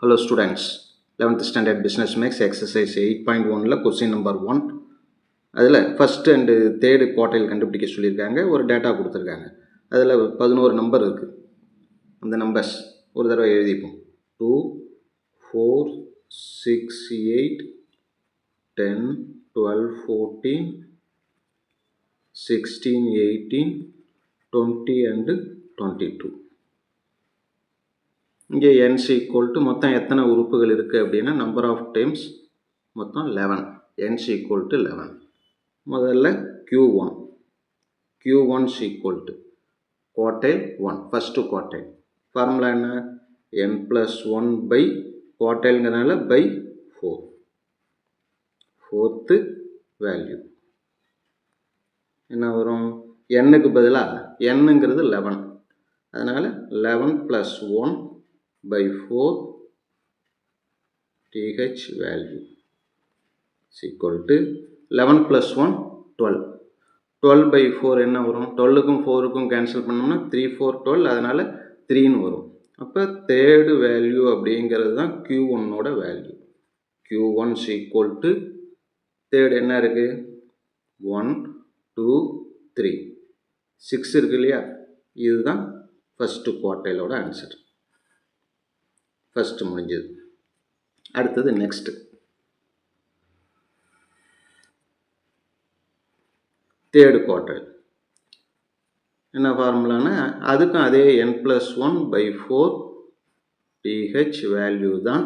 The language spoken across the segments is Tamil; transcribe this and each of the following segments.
Hello students, 11th standard business max exercise 8.1 question number 1 அதில் ஃபஸ்ட் அண்டு தேர்டு குவார்டைல் கண்டுபிடிக்க சொல்லியிருக்காங்க. ஒரு டேட்டா கொடுத்துருக்காங்க. அதில் 11 நம்பர் இருக்குது. அந்த நம்பர்ஸ் ஒரு தடவை எழுதிப்போம். 2 4 6 8 10 12 14 16 18 20 and 22. இங்கே n ஈக்குவல் டு மொத்தம் எத்தனை உறுப்புகள் இருக்குது அப்படின்னா நம்பர் ஆஃப் டைம்ஸ் மொத்தம் 11. n equal to 11. முதல்ல Q1 equal to quartile 1, first quartile. Formula என்ன? n+1 பை குவார்டைல்ங்கிறதுனால பை 4, ஃபோர்த்து வேல்யூ என்ன வரும்? n-க்கு பதிலாக n-ங்கிறது 11, அதனால் 11 + 1 by 4 th value is equal to 11 plus 1 12. 12 by 4 என்ன வரும்? 12க்கும் 4க்கும் கேன்சல் பண்ணோம்னா 3 4 12, அதனால் 3ன்னு வரும். அப்போ தேர்டு வேல்யூ அப்படிங்கிறது தான் Q1ஓட value. Q1 is equal to third என்ன இருக்குது? 1 2 3 6 இருக்கு இல்லையா? இதுதான் ஃபஸ்ட்டு குவார்டைலோட ஆன்சர். ஃபஸ்ட்டு முடிஞ்சது. அடுத்தது நெக்ஸ்ட்டு தேர்டு குவார்டைல். என்ன ஃபார்முலானா அதுக்கும் அதே n+1 by 4 th வேல்யூ தான்.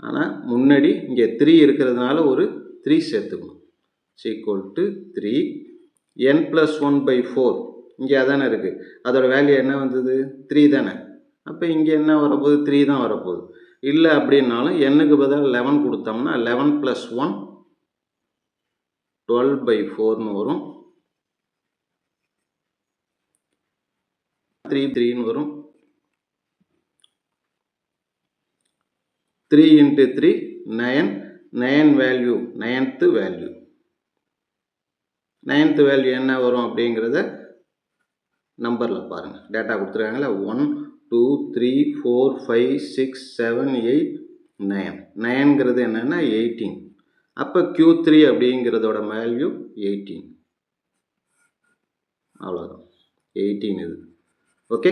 ஆனால் முன்னாடி இங்கே 3 இருக்கிறதுனால ஒரு 3 சேர்த்துக்கணும். ஈக்குவல் டு 3 n+1 by 4 இங்கே அதானே இருக்குது. அதோட வேல்யூ என்ன வந்தது? 3 தானே. அப்போ இங்கே என்ன வரப்போகுது? 3 தான் வரப்போகுது. இல்லை அப்படின்னாலும் n-க்கு பதிலாக 11 கொடுத்தோம்னா 11 + 1 12 by 4ன்னு வரும். 3ன்னு வரும். 3 × 3 9. 9 value 9th value. 9th value என்ன வரும் அப்படிங்கிறத நம்பரில் பாருங்கள். டேட்டா கொடுத்துருக்காங்களா? 1 2 3 4 5 6 7 8 9. 9ங்கிறது என்னென்னா 18. அப்போ Q3 அப்படிங்கிறதோட வேல்யூ 18. அவ்வளோதான், 18 இது. ஓகே.